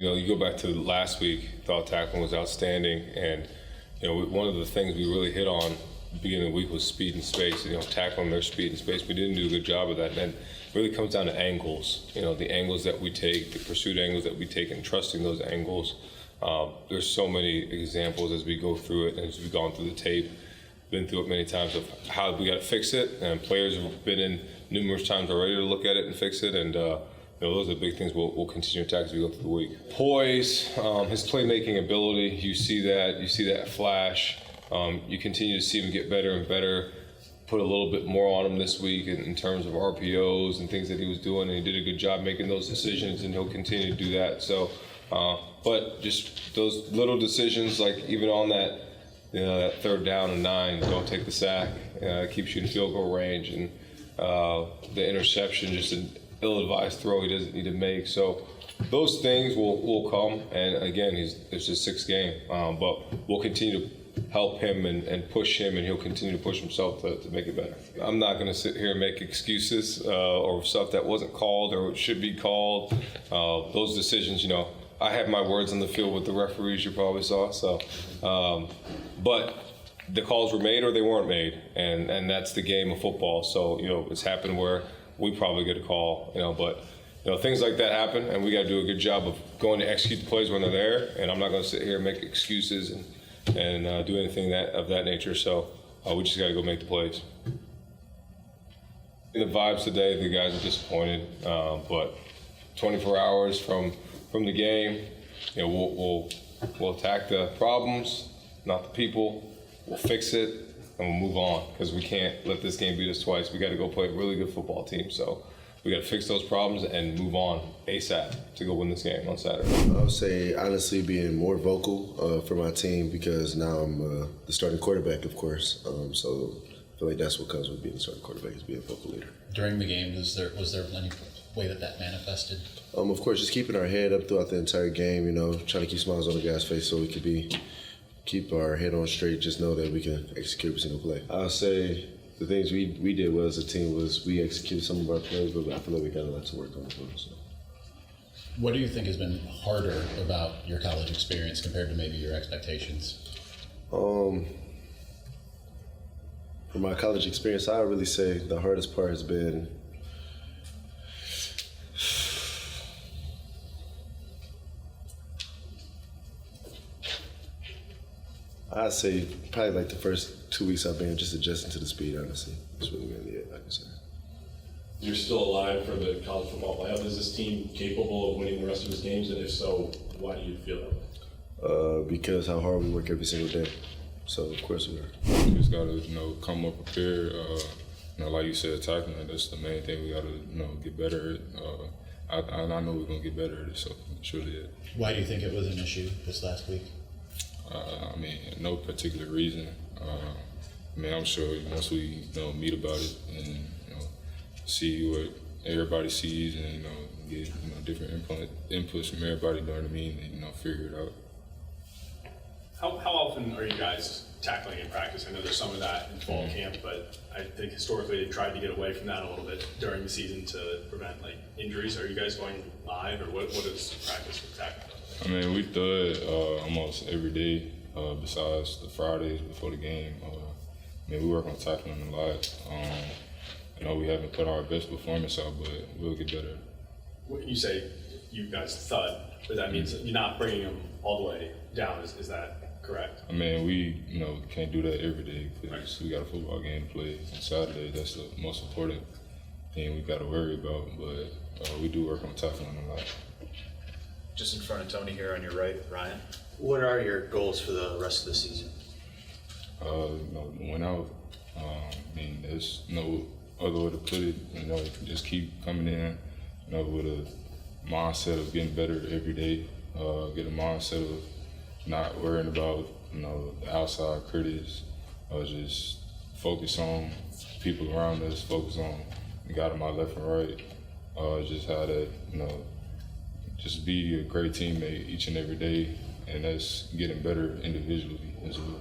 You go back to last week, thought tackling was outstanding, and one of the things we really hit on at the beginning of the week was speed and space. Tackling their speed and space. We didn't do a good job of that, and it really comes down to angles. The angles that we take, the pursuit angles that we take, and trusting those angles. There's so many examples as we go through it, and as we've gone through the tape, been through it many times of how we got to fix it, and players have been in numerous times already to look at it and fix it, and those are the big things we'll continue to attack as we go through the week. Poise, his playmaking ability, you see that flash. You continue to see him get better and better. Put a little bit more on him this week in terms of RPOs and things that he was doing, and he did a good job making those decisions, and he'll continue to do that. So, but just those little decisions, like even on that, that 3rd down and 9, don't take the sack, keeps you in field goal range, and the interception, just an ill-advised throw he doesn't need to make. So those things will come, and again, it's his 6th game, but we'll continue to help him and push him, and he'll continue to push himself to make it better. I'm not going to sit here and make excuses or stuff that wasn't called or should be called. Those decisions, I have my words on the field with the referees, you probably saw. So, but the calls were made or they weren't made, and that's the game of football. So, it's happened where we probably get a call, but things like that happen, and we got to do a good job of going to execute the plays when they're there. And I'm not going to sit here and make excuses and do anything of that nature. So we just got to go make the plays. In the vibes today, the guys are disappointed, but 24 hours from the game, we'll attack the problems, not the people. We'll fix it, and we'll move on, because we can't let this game beat us twice. We got to go play a really good football team. So we got to fix those problems and move on ASAP to go win this game on Saturday. I would say, honestly, being more vocal for my team, because now I'm the starting quarterback, of course. So I feel like that's what comes with being the starting quarterback, is being a vocal leader. During the game, was there any way that manifested? Of course, just keeping our head up throughout the entire game, trying to keep smiles on the guy's face so we could keep our head on straight, just know that we can execute every single play. I'll say the things we did well as a team was we executed some of our plays, but I feel like we got a lot to work on as well. So. What do you think has been harder about your college experience compared to maybe your expectations? For my college experience, I would really say the hardest part has been I'd say probably like the first 2 weeks I've been just adjusting to the speed, honestly. That's really it, like I said. You're still alive for the college football playoff. Is this team capable of winning the rest of its games? And if so, why do you feel that way? Because how hard we work every single day. So, of course we are. We just got to, come up prepared. Like you said, tackling, that's the main thing. We got to, get better at it. I know we're going to get better at it, so surely it. Why do you think it was an issue this last week? No particular reason. I'm sure once we meet about it and see what everybody sees and get different inputs from everybody, and figure it out. How often are you guys tackling in practice? I know there's some of that in fall camp, but I think historically they've tried to get away from that a little bit during the season to prevent injuries. Are you guys going live, or what is practice with tackling? We do it almost every day, besides the Fridays before the game. We work on tackling a lot. We haven't put our best performance out, but we'll get better. When you say you guys thud, but that means you're not bringing them all the way down. Is that correct? We can't do that every day, because we got a football game to play on Saturday. That's the most important thing we got to worry about. But we do work on tackling a lot. Just in front of Tony here on your right, Ryan. What are your goals for the rest of the season? Win out. There's no other way to put it. Just keep coming in, with a mindset of getting better every day. Get a mindset of not worrying about, the outside critics. Just focus on people around us. Focus on the guy to my left and right. Just how to, just be a great teammate each and every day, and that's getting better individually as well.